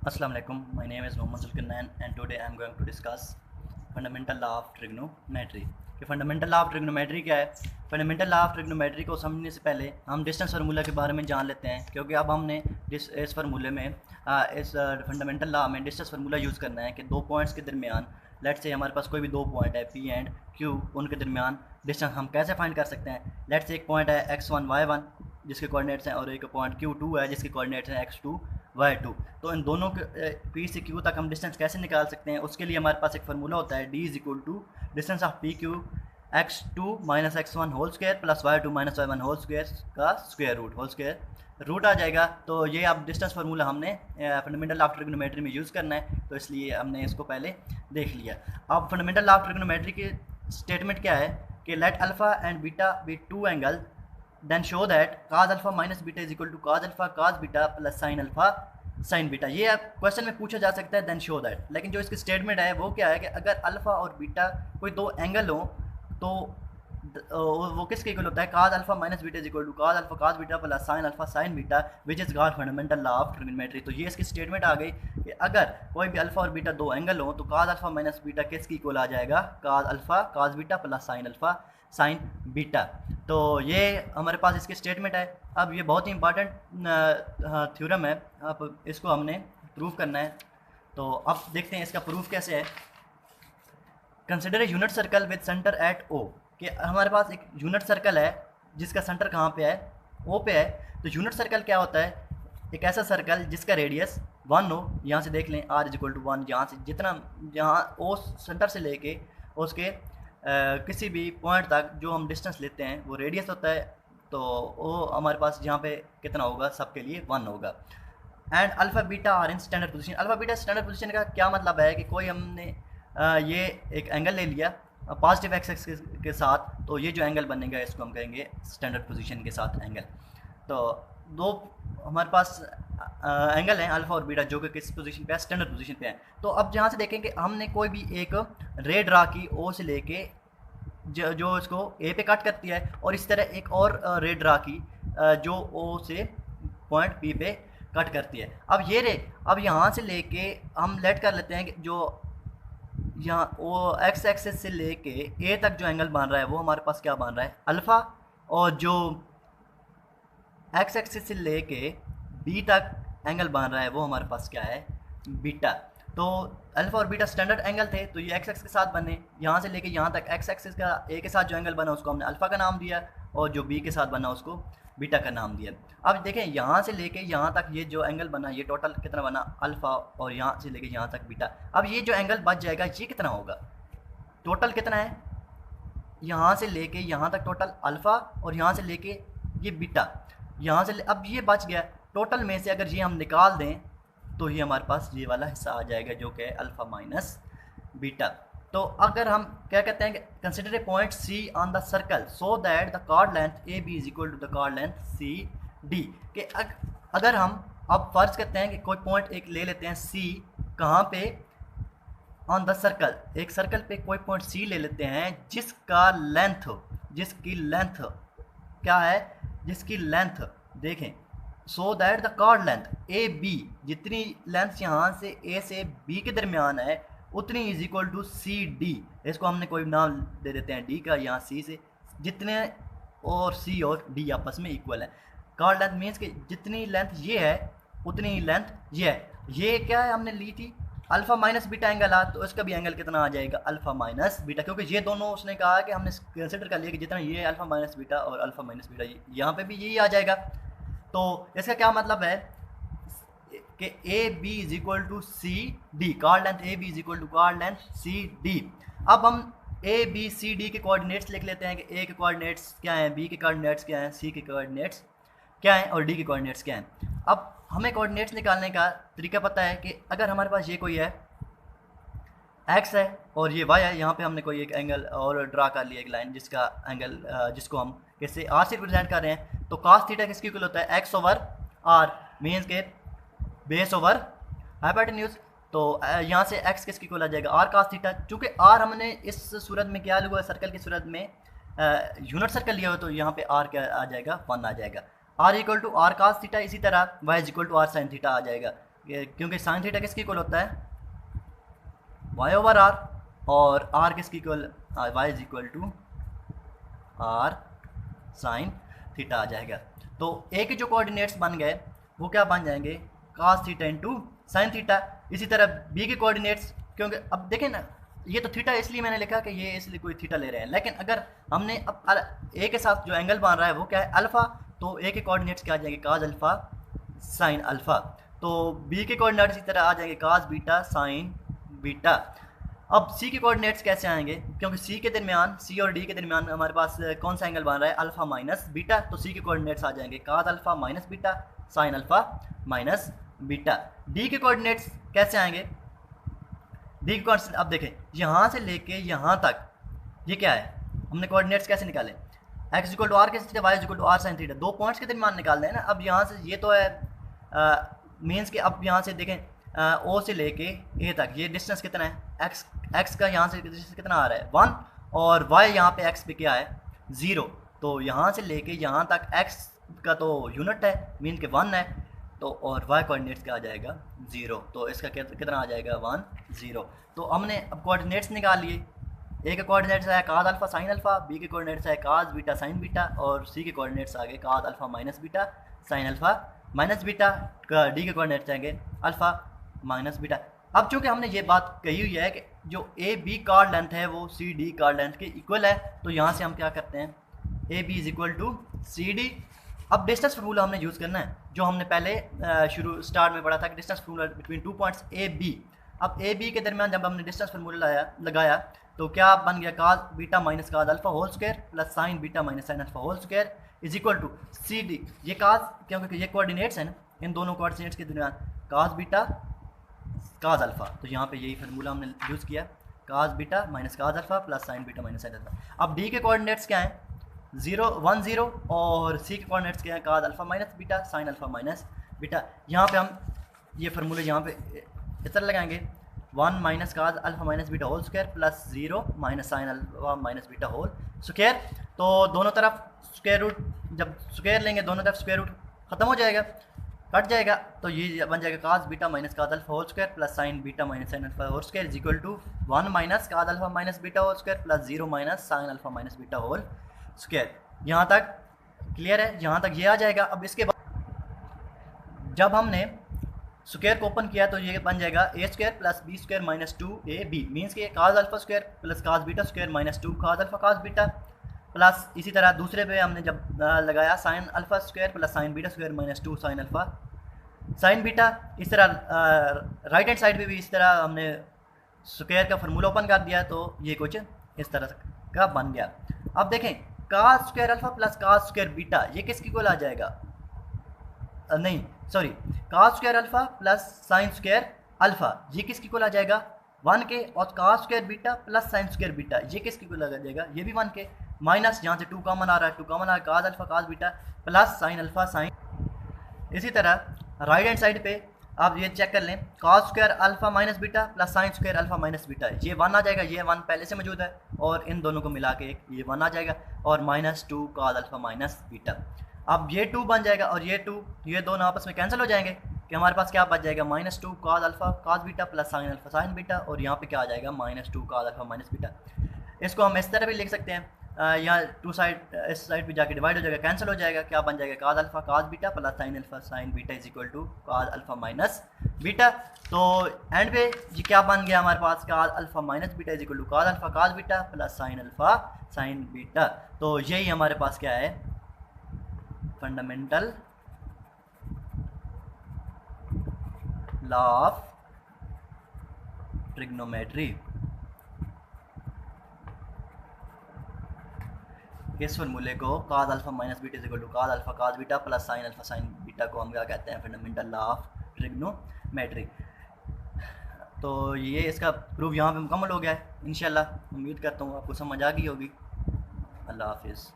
Assalamu alaikum. My name is Mohammad Zulkarnain and today I am going to discuss fundamental law of trigonometry. कि fundamental law of trigonometry क्या है। Fundamental law of trigonometry को समझने से पहले हम distance formula के बारे में जान लेते हैं, क्योंकि अब हमने इस फार्मूले में इस फंडामेंटल लॉ में डिस्टेंस फार्मूला यूज़ करना है कि दो पॉइंट्स के दरमियान, लेट से हमारे पास कोई भी दो पॉइंट है P एंड Q, उनके दरमियान डिस्टेंस हम कैसे फाइंड कर सकते हैं। लेट से एक पॉइंट है x1 y1 जिसके कोऑर्डिनेट्स हैं और एक पॉइंट Q2 है जिसके कोऑर्डिनेट्स हैं x2 y2। तो इन दोनों के P से Q तक हम डिस्टेंस कैसे निकाल सकते हैं, उसके लिए हमारे पास एक फार्मूला होता है D = distance of PQ x2 - x1 whole square plus y2 - y1 whole square का square root, whole square root आ जाएगा। तो ये अब डिस्टेंस फार्मूला हमने फंडामेंटल लॉ ऑफ ट्रिग्नोमेट्री में यूज़ करना है, तो इसलिए हमने इसको पहले देख लिया। अब फंडामेंटल लॉ ऑफ ट्रिग्नोमेट्री की स्टेटमेंट क्या है कि let alpha and beta be two angle then show that cos alpha minus beta is equal to cos alpha cos beta plus sin alpha sin beta. ये अब question में पूछा जा सकता है देन शो दैट, लेकिन जो इसकी स्टेटमेंट है वो क्या है कि अगर अल्फा और बीटा कोई दो एंगल हो तो वो किसके इक्वल होता है, cos alpha minus beta is equal to cos alpha cos beta plus sin alpha sin beta which is called fundamental law of trigonometry. तो ये इसकी स्टेटमेंट आ गई कि अगर कोई भी अल्फा और बीटा दो एंगल हो तो cos अल्फा माइनस बीटा किसकी इक्वल आ जाएगा, cos alpha cos beta plus sin alpha sin beta. तो ये हमारे पास इसकी स्टेटमेंट है। अब ये बहुत ही इंपॉर्टेंट थ्योरम है, अब इसको हमने प्रूव करना है। तो अब देखते हैं इसका प्रूफ कैसे है। Consider a unit circle with centre at O, कि हमारे पास एक यूनिट सर्कल है जिसका सेंटर कहाँ पे है, O पे है। तो यूनिट सर्कल क्या होता है, एक ऐसा सर्कल जिसका रेडियस 1 हो। यहाँ से देख लें r = 1, यहाँ से जितना जहाँ O सेंटर से लेके उसके किसी भी पॉइंट तक जो हम डिस्टेंस लेते हैं वो रेडियस होता है। तो वो हमारे पास यहाँ पे कितना होगा, सबके लिए 1 होगा। And alpha beta are in standard position. Alpha beta standard position का क्या मतलब है कि कोई हमने ये एक एंगल ले लिया पॉजिटिव एक्स के साथ, तो ये जो एंगल बनेगा इसको हम कहेंगे स्टैंडर्ड पोजीशन के साथ एंगल। तो दो हमारे पास एंगल हैं अल्फ़ा और बीटा जो कि किस पोजीशन पे है, स्टैंडर्ड पोजीशन पे है। तो अब जहाँ से देखेंगे हमने कोई भी एक रे ड्रा की O से लेके जो इसको A पे कट करती है, और इस तरह एक और रे ड्रा की जो O से पॉइंट P पे कट करती है। अब ये रे अब यहाँ से लेके हम लेट कर लेते हैं कि जो यहाँ वो एक्स एक्सिस से लेके A तक जो एंगल बन रहा है वो हमारे पास क्या बन रहा है, अल्फ़ा, और जो एक्स एक्सिस से लेके B तक एंगल बन रहा है वो हमारे पास क्या है, बीटा। तो अल्फ़ा और बीटा स्टैंडर्ड एंगल थे, तो ये एक्स एक्स के साथ बने। यहाँ से लेके यहाँ तक एक्स एक्सिस का A के साथ जो एंगल बना उसको हमने अल्फ़ा का नाम दिया, और जो B के साथ बना उसको बीटा का नाम दिया। अब देखें यहाँ से लेके यहाँ तक ये जो एंगल बना ये टोटल कितना बना, अल्फ़ा, और यहाँ से लेके यहाँ तक बीटा। अब ये जो एंगल बच जाएगा ये कितना होगा, टोटल कितना है, यहाँ से लेके यहाँ तक टोटल अल्फ़ा और यहाँ से लेके ये बीटा, यहाँ से अब ये बच गया। टोटल में से अगर ये हम निकाल दें तो ये हमारे पास ये वाला हिस्सा आ जाएगा जो कि है अल्फ़ा माइनस बीटा। तो अगर हम क्या कहते हैं कि consider a point C on the circle so that the chord length AB is equal to the chord length CD, कि अगर हम अब फर्ज करते हैं कि कोई पॉइंट एक ले लेते हैं C, कहाँ पे, ऑन द सर्कल, एक सर्कल पे कोई पॉइंट C ले लेते हैं जिसका लेंथ, जिसकी लेंथ क्या है, जिसकी लेंथ देखें, so that the chord length AB, जितनी लेंथ यहाँ से A से B के दरमियान है उतनी इज इक्वल टू CD। इसको हमने कोई नाम दे देते हैं D का, यहाँ C से जितने और C और D आपस में इक्वल है। कॉर्ड लेंथ मीन्स कि जितनी लेंथ ये है उतनी ही लेंथ ये है। ये क्या है, हमने ली थी अल्फ़ा माइनस बीटा एंगल आ, तो इसका भी एंगल कितना आ जाएगा, अल्फ़ा माइनस बीटा, क्योंकि ये दोनों उसने कहा कि हमने कंसिडर कर लिया कि जितना ये अल्फ़ा माइनस बीटा और अल्फ़ा माइनस बीटा यहाँ पे भी यही आ जाएगा। तो इसका क्या मतलब है कि AB is equal to CD, chord length AB is equal to chord length CD। अब हम ABCD के कोऑर्डिनेट्स लिख लेते हैं कि A के कोऑर्डिनेट्स क्या हैं, B के कोऑर्डिनेट्स क्या हैं, C के कोऑर्डिनेट्स क्या हैं और D के कोऑर्डिनेट्स क्या हैं। अब हमें कोऑर्डिनेट्स निकालने का तरीका पता है कि अगर हमारे पास ये कोई है x है और ये y है, यहाँ पे हमने कोई एक एंगल और ड्रा कर लिया, एक लाइन जिसका एंगल जिसको हम कैसे r से रिप्रेजेंट कर रहे हैं। तो cos थीटा किसकी इक्वल होता है, x ओवर r, मीन्स के बेस ओवर हाइपोटेन्यूज। तो यहाँ से x किसकी इक्वल आ जाएगा, r cos थीटा। चूँकि r हमने इस सूरत में क्या लिया, सर्कल की सूरत में यूनिट सर्कल लिया हो, तो यहाँ पे r क्या आ जाएगा, 1 आ जाएगा। r equal to r cos theta, इसी तरह y equal to r sin theta आ जाएगा। क्योंकि साइन थीटा किसकी इक्वल होता है, वाई ओवर आर, और आर किसकी equal, y is equal to r sine theta आ जाएगा। तो ए के जो कोऑर्डिनेट्स बन गए वो क्या बन जाएंगे, cos theta into sine theta. इसी तरह बी के कोऑर्डिनेट्स, क्योंकि अब देखें ना, ये तो थीटा इसलिए मैंने लिखा कि ये इसलिए कोई थीटा ले रहे हैं, लेकिन अगर हमने अब ए के साथ जो एंगल बन रहा है वो क्या है, अल्फ़ा, तो ए के कोऑर्डिनेट्स क्या आ जाएंगे, cos अल्फ़ा साइन अल्फ़ा। तो बी के कोऑर्डिनेट्स इसी तरह आ जाएंगे cos बीटा साइन बीटा। अब सी के कोऑर्डिनेट्स कैसे आएंगे, क्योंकि सी के दरमियान, सी और डी के दरमियान हमारे पास कौन सा एंगल बन रहा है, अल्फ़ा माइनस बीटा, तो सी के कोऑर्डिनेट्स आ जाएंगे cos alpha minus beta sine alpha minus beta. D के कोऑर्डिनेट्स कैसे आएंगे, डी के कोऑर्डिनेट्स अब देखें यहाँ से लेके यहाँ तक ये क्या है, हमने कोऑर्डिनेट्स कैसे निकाले, एक्स इक्वल टू आर कैसे, y equal to r sine theta, दो पॉइंट्स के दरमियान निकालते हैं ना। अब यहाँ से ये तो है मीन्स के, अब यहाँ से देखें ओ से लेके ए तक ये डिस्टेंस कितना है, एक्स का यहाँ से डिस्टेंस कितना आ रहा है 1, और वाई यहाँ पे एक्स पे क्या है 0, तो यहाँ से लेके यहाँ तक एक्स का तो यूनिट है मीन के 1 है, तो और वाई कोऑर्डिनेट्स क्या आ जाएगा 0, तो इसका कितना आ जाएगा 1 0। तो हमने अब कोऑर्डिनेट्स निकाल लिए, ए के कोऑर्डिनेट्स है cos alpha sine alpha, B के कोऑर्डिनेट्स है cos बीटा साइन बीटा, और सी के कोऑर्डिनेट्स आ गए cos alpha minus beta sine alpha minus beta, D के कोऑर्डिनेट्स आएंगे अल्फ़ा माइनस बीटा। अब चूँकि हमने ये बात कही हुई है कि जो ए बी कार्ड लेंथ है वो सी डी कार्ड लेंथ के इक्वल है, तो यहाँ से हम क्या करते हैं, A B is equal to C D. अब डिस्टेंस फार्मूला हमने यूज़ करना है जो हमने पहले स्टार्ट में पढ़ा था कि distance formula between 2 points A B. अब ए बी के दरमियान जब हमने डिस्टेंस फार्मूला लगाया तो क्या बन गया, cos beta minus cos alpha whole square plus sine beta minus sine alpha whole square is equal to C D. ये cos, क्योंकि ये कोऑर्डिनेट्स हैं ना, इन दोनों कोऑर्डिनेट्स के दरमियान cos बीटा cos अल्फ़ा, तो यहाँ पे यही फार्मूला हमने यूज़ किया, cos beta minus cos alpha plus sine beta minus sine alpha. अब डी के कोऑर्डिनेट्स क्या हैं 0 1 0, और सी के कोऑर्डिनेट्स क्या है cos alpha minus beta sine alpha minus beta. यहाँ पे हम ये फार्मूले यहाँ पे इस तरह लगाएंगे, 1 minus cos alpha minus beta whole square plus 0 minus sine alpha minus beta whole square. तो दोनों तरफ स्क्वायर रूट, जब स्क्वायर लेंगे दोनों तरफ स्क्वायर रूट ख़त्म हो जाएगा, कट जाएगा, तो ये बन जाएगा cos beta minus cos alpha whole square plus sine beta minus sine alpha whole square is equal to 1 minus cos alpha minus beta whole square plus 0 minus sine alpha minus beta whole square. यहाँ तक clear है, यहाँ तक ये आ जाएगा। अब इसके बाद जब हमने स्क्वायर को ओपन किया तो ये बन जाएगा a square plus b square minus 2ab, means के cos alpha square plus cos beta square minus 2 cos alpha cos beta, plus इसी तरह दूसरे पे हमने जब लगाया sine alpha square plus sine beta square minus 2 sine alpha sine beta. इस तरह राइट हैंड साइड पे भी इस तरह हमने स्क्वायर का फार्मूला ओपन कर दिया, तो ये कुछ इस तरह का बन गया। अब देखें cos square alpha plus cos square beta ये किसकी इक्वल आ जाएगा, नहीं sorry, cos square alpha plus sine square alpha ये किसकी इक्वल आ जाएगा 1 के, और cos square beta plus sine square beta ये किसकी इक्वल आ जाएगा, ये भी 1 के, माइनस यहाँ से 2 कॉमन आ रहा है, 2 कॉमन आ रहा है, cos alpha cos beta plus sine alpha sign. इसी तरह राइट हैंड साइड पे आप ये चेक कर लें, cos square alpha minus beta plus sine square alpha minus beta ये 1 आ जाएगा, ये 1 पहले से मौजूद है, और इन दोनों को मिला के ये 1 आ जाएगा, और minus 2 cos alpha minus beta. अब ये 2 बन जाएगा और ये 2, ये दोनों आपस में कैंसिल हो जाएंगे कि हमारे पास क्या बच जाएगा, minus 2 cos alpha cos beta plus sine alpha sine beta, और यहाँ पे क्या आ जाएगा minus 2 cos alpha minus beta. इसको हम इस तरह भी लिख सकते हैं, यहाँ 2 साइड इस साइड पे जाके डिवाइड हो जाएगा, कैंसिल हो जाएगा, क्या बन जाएगा cos alpha cos beta plus sine alpha sine beta is equal to cos alpha minus beta. तो एंड पे ये क्या बन गया हमारे पास, cos alpha minus beta is equal to cos alpha cos beta plus sine alpha sine beta. तो यही हमारे पास क्या है, फंडामेंटल लॉ ऑफ ट्रिग्नोमेट्री। इस फॉर्मूले को cos alpha minus beta is equal to cos alpha cos beta plus sine alpha sine beta को हम क्या कहते हैं, फंडामेंटल लॉ ऑफ ट्रिग्नोमेट्री। तो ये इसका प्रूफ यहाँ पे मुकम्मल हो गया है। इंशाल्लाह उम्मीद करता हूँ आपको समझ आ गई होगी। अल्लाह हाफिज़।